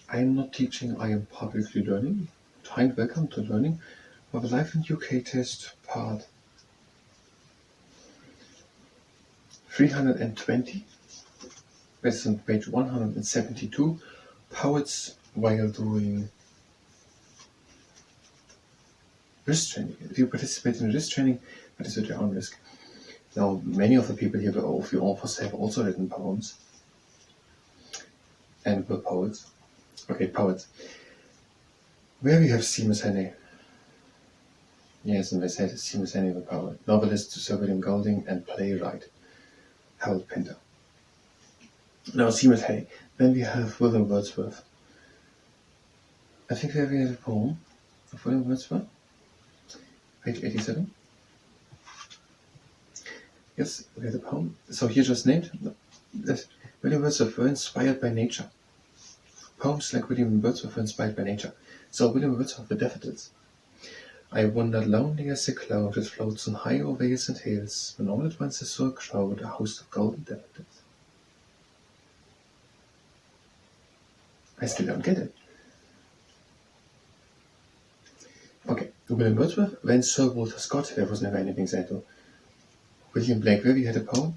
I am not teaching, I am publicly learning. Kind welcome to learning of a Life in UK test part 320. That's on page 172. Poets while doing risk training. If you participate in risk training, that is at your own risk. Now, many of the people here, of you authors, have also written poems and were poets. Okay, poets. Where we have Seamus Henney. Yes, and they said Seamus Henney, the poet. Novelist Sir William Golding and playwright Harold Pinter. Now, Seamus Henney. Then we have William Wordsworth. I think there we have a poem of William Wordsworth. Page 87. Yes, we have the poem. So here just named. Yes, William Wordsworth were inspired by nature. Poems like William Wordsworth were inspired by nature. So William Wordsworth, the daffodils. I wandered lonely as a cloud that floats on high o'er vales and hills, when all at once I saw a crowd, a host of golden daffodils. I still don't get it. Okay, William Wordsworth, then Sir Walter Scott, there was never anything said to. William Blake, where we had a poem.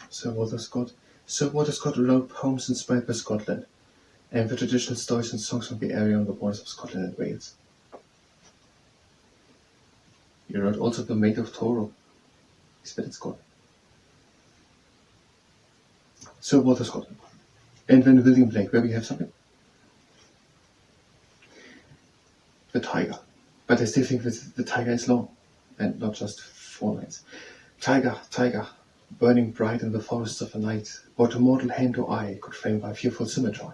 Sir Walter Scott. Sir Walter Scott wrote poems inspired by Scotland and the traditional stories and songs from the area on the borders of Scotland and Wales. He wrote also The Maid of Toro. He spelled it Scott. Sir Walter Scott. And then William Blake, where we have something. The Tiger. But I still think that the tiger is long and not just 4 lines. Tiger, tiger, burning bright in the forests of the night, what a mortal hand or eye could frame by fearful symmetry.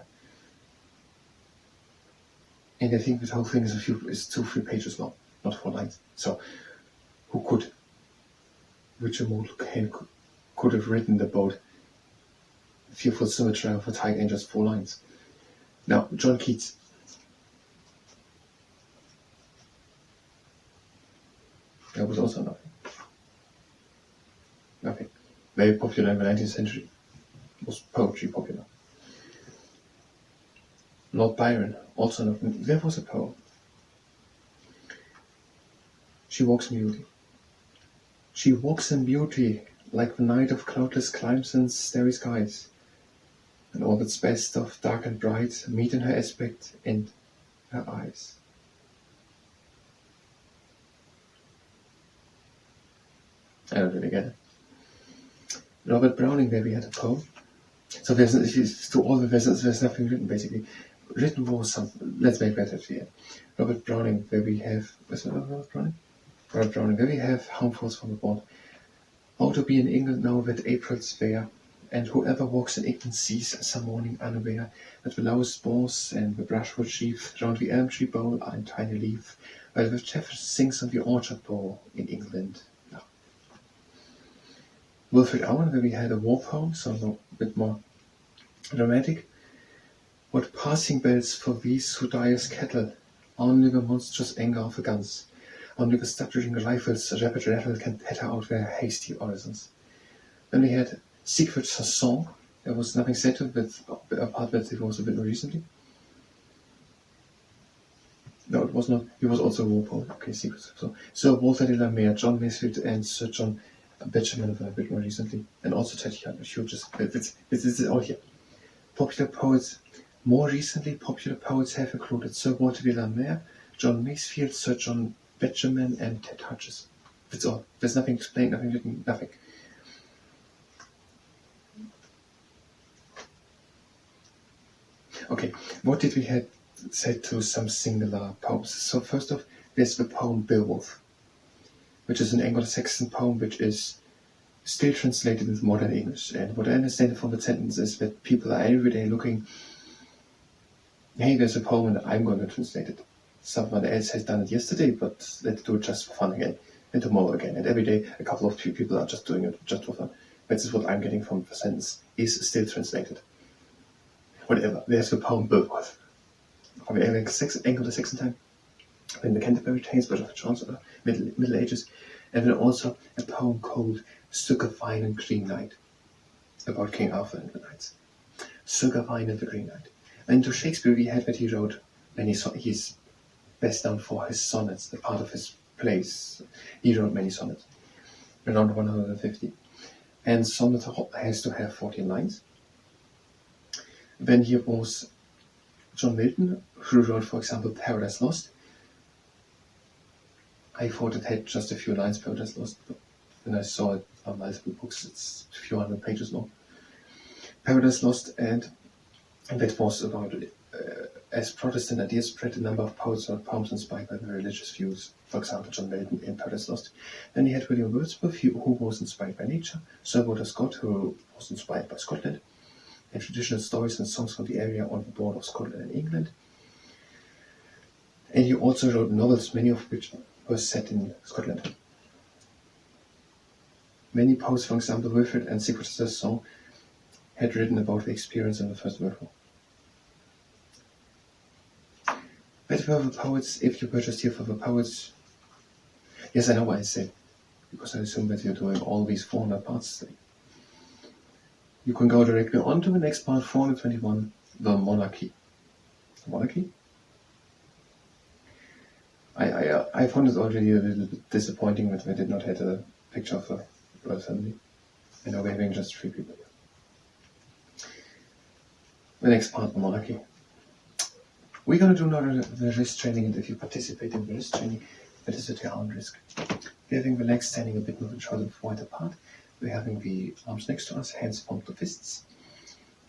And I think the whole thing is 2-3 pages long, not 4 lines. So, which immortal hand could have written about fearful symmetry of a tiger in just 4 lines? Now, John Keats. That was also nothing. Nothing. Very popular in the 19th century. Was poetry popular. Lord Byron, also nothing. There was a poem. She walks in beauty. She walks in beauty, like the night of cloudless climes and starry skies, and all that's best of dark and bright meet in her aspect and her eyes. I don't really get it. Robert Browning, there we had a poem. So there's nothing written basically. Written was something. Let's make that at the end. Robert Browning, where we have. What's it, Robert Browning? Robert Browning, where we have Harmfuls from abroad. Oh, to be in England now that April's fair, and whoever walks in England sees some morning unaware that the lowest boughs and the brushwood sheaf round the elm tree bowl are in tiny leaf, while the chaffinch sings on the orchard bough in England. Wilfred Owen, where we had a war poem, so a bit more dramatic. What passing bells for these who die as cattle, only the monstrous anger of the guns, only the stuttering rifles' rapid rattle can patter out their hasty orisons. Then we had Siegfried's song. There was nothing said to it, apart that it was a bit more recently. No, it was not. He was also a war poet. Okay, Siegfried's song. Sir Walter de la Mare, John Masefield, and Sir John Betjeman a bit more recently, and also Tatiana. This is all here. Popular poets. More recently, popular poets have included Sir Walter de la Mare, John Masefield, Sir John Betjeman, and Ted Hutchins. That's all. There's nothing explained, nothing written, nothing. Okay, what did we have said to some singular poems? So first off, there's the poem Beowulf, which is an Anglo-Saxon poem which is still translated into modern English. And what I understand from the sentence is that people are every day looking, hey, there's a poem and I'm going to translate it. Someone else has done it yesterday, but let's do it just for fun again, and tomorrow again. And every day a couple of people are just doing it just for fun. This is what I'm getting from the sentence, is still translated. Whatever, there's the poem Beowulf. From the Anglo-Saxon time, in the Canterbury Tales, but of Chaucer, Middle Ages, and then also a poem called Stook of Wine and Green Night, about King Arthur and the knights. Sugar, Wine and the Green Knight. And to Shakespeare we had that he wrote many songs. He's best known for his sonnets, the part of his plays. He wrote many sonnets, around 150. And sonnet has to have 14 lines. Then here was John Milton, who wrote, for example, Paradise Lost. I thought it had just a few lines, Paradise Lost, but when I saw it on multiple books, it's a few hundred pages long. Paradise Lost, and that was about, as Protestant ideas spread, a number of poets wrote poems inspired by their religious views. For example, John Milton in Paradise Lost. Then you had William Wordsworth, who was inspired by nature, Sir Walter Scott, who was inspired by Scotland, and traditional stories and songs from the area on the border of Scotland and England. And he also wrote novels, many of which were set in Scotland. Many poets, for example, Wilfrid and Sigurd Sasson, had written about the experience in the First World War. But for the poets, if you purchased here for the poets, yes, I know what I said, because I assume that you're doing all these 400 parts. You can go directly on to the next part, 421, the monarchy. The monarchy? I found it already a little bit disappointing that we did not have a picture of the royal family. And now we're having just 3 people here. The next part, the monarchy. We're going to do now the wrist training, and if you participate in the wrist training, that is at your own risk. We're having the legs standing a bit more wider apart. We're having the arms next to us, hands pumped to fists.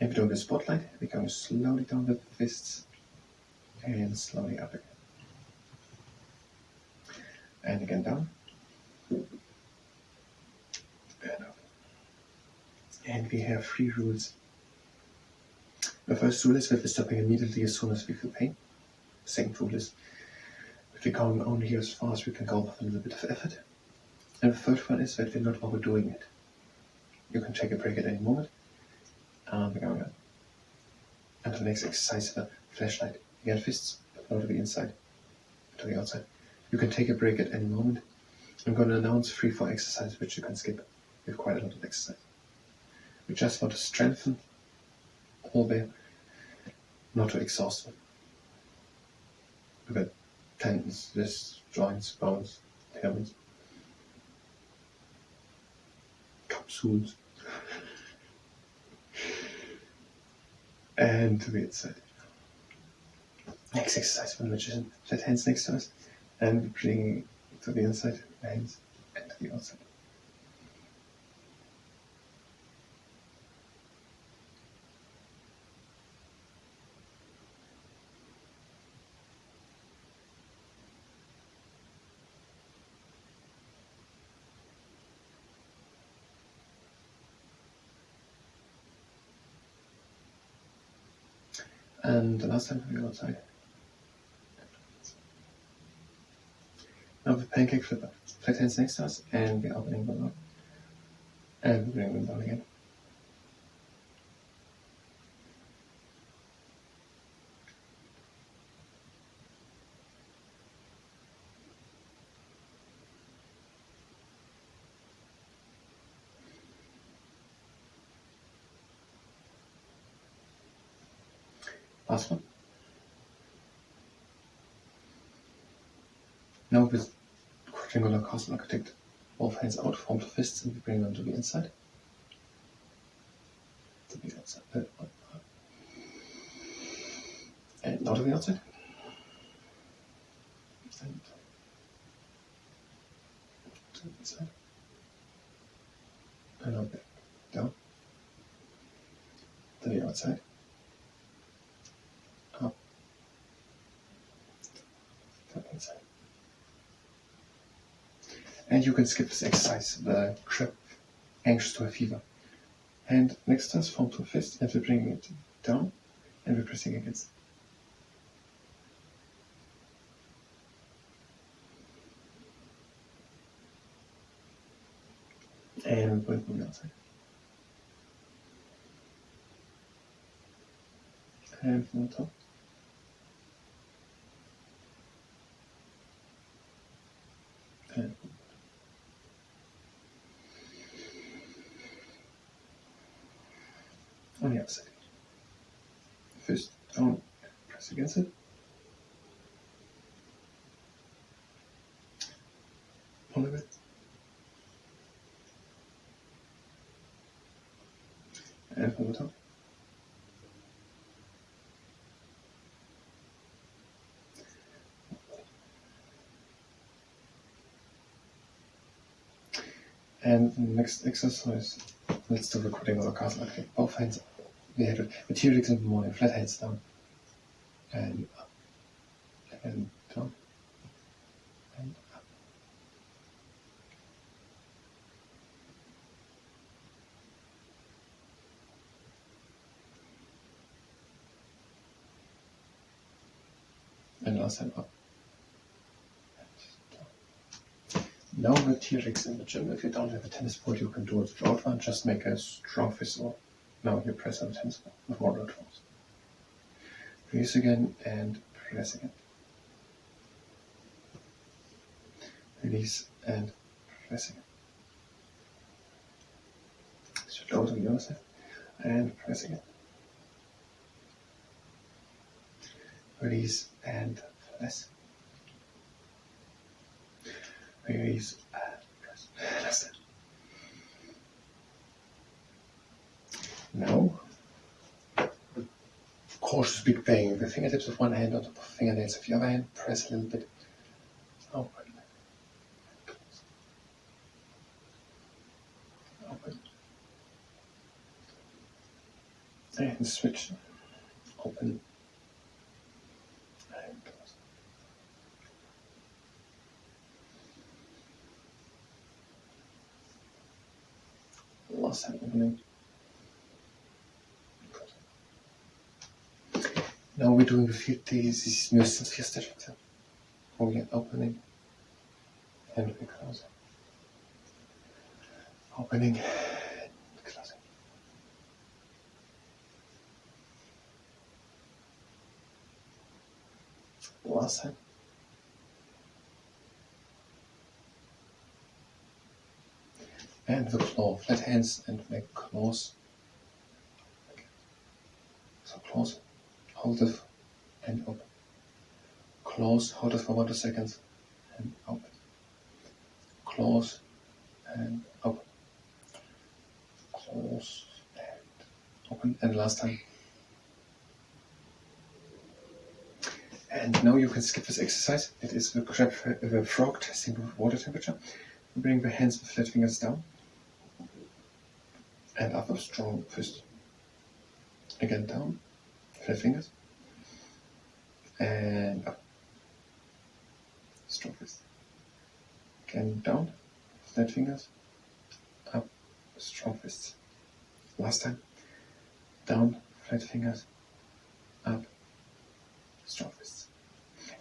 And we're doing the spotlight. We're going slowly down with the fists and slowly up again. And again down. And up. And we have 3 rules. The first rule is that we're stopping immediately as soon as we feel pain. The second rule is that we're going only here as far as we can go with a little bit of effort. And the third one is that we're not overdoing it. You can take a break at any moment. And we're going on. And the next exercise, the flashlight. Again, fists, but not to the inside, to the outside. You can take a break at any moment. I'm going to announce 3-4 exercises which you can skip. We have quite a lot of exercise. We just want to strengthen all there, not to exhaust them. We've got tendons, wrists, joints, bones, ligaments, capsules, and to the inside. Next exercise for the magician. Flat hands next to us, and bring to the inside, hands, and to the outside. And the last time to the outside. Now the pancake flipper. Flat hands next to us, and we're opening them up. And we bring them down again. Last one. Now with quadrangular castle architect, both hands out, form to fists, and we bring them to the inside. To the outside. And now to the outside. And to the inside. And now back down. To the outside. Up. To the inside. And you can skip this exercise, the crab, anxious to a fever. Hand next to us, form to a fist, and we're bringing it down, and we're pressing against. And we put it on the outside. And from the top. And on the outside. fist down, press against it. Pull a bit. And from the top. And the next exercise, let's do the recording of a castle. Okay, both hands. We had the T-Rex in the morning, flat hands down. And up. And down. And up. And last time up. Now the T-Rex in the gym. If you don't have a tennis ball, you can do it without one. Just make a strong fist, or now you press on the tennis ball with moderate force. Release again and press again. Release and press again. Switch over to the other side and press again. Release and press. Release and press. That's it. Now, cautious big bang. The fingertips of one hand on top of fingernails of the other hand. Press a little bit. Open. Open. And switch. Open. And close. Last time opening. Now we're doing the field days, this is mindestens 4 stitches. We opening and we closing. Opening and closing. Last time. And the claw, flat hands and make claws. So claws. Hold it and open. Close, hold it for 1 2 seconds and open. Close and open. Close and open. And last time. And now you can skip this exercise. It is the frog testing with water temperature. Bring the hands with flat fingers down and up a strong fist. Again down. Flat fingers and up, strong fist. Again down, flat fingers, up, strong fists. Last time, down, flat fingers, up, strong fists.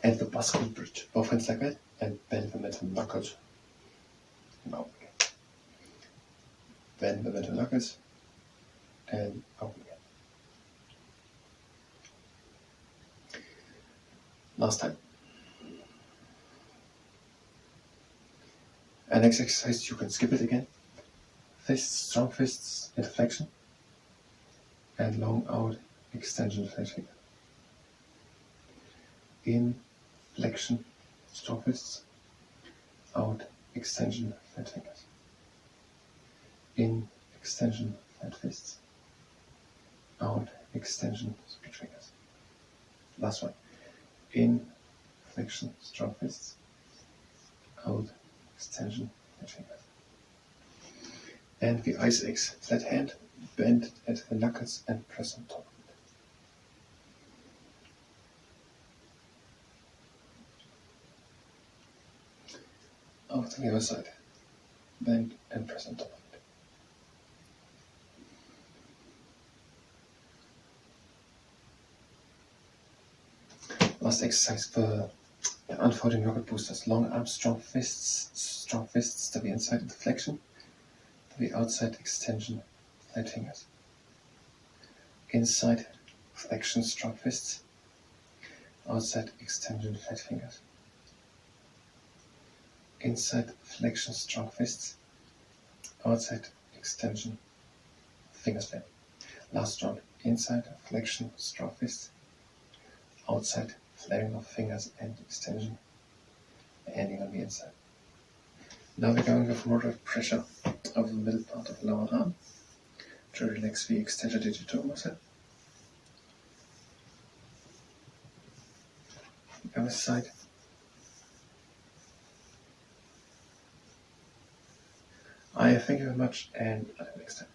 And the basketball bridge, both hands like that, and bend the middle knuckles. Now again. Bend the middle knuckles and open again. Last time. And next exercise, you can skip it again. Fists, strong fists, into flexion. And long out, extension, flat finger. In, flexion, strong fists. Out, extension, flat fingers. In, extension, flat fists. Out, extension, split fingers. Last one. In, flexion, strong fists. Out, extension, flat fingers. And the ice axe, flat hand, bend at the knuckles and press on top of it. Out to the other side, bend and press on top of it. Last exercise for unfolding rocket boosters. Long arms, strong fists to the inside of the flexion, to the outside extension, flat fingers. Inside flexion, strong fists, outside extension, flat fingers. Inside flexion, strong fists, outside extension, fingers bent. Last round. inside flexion, straw fist, outside flaring of fingers and extension, ending on the inside. Now we're going with moderate pressure over the middle part of the lower arm to relax the extensor digitorum muscle. The other side. Thank you very much, and until next time.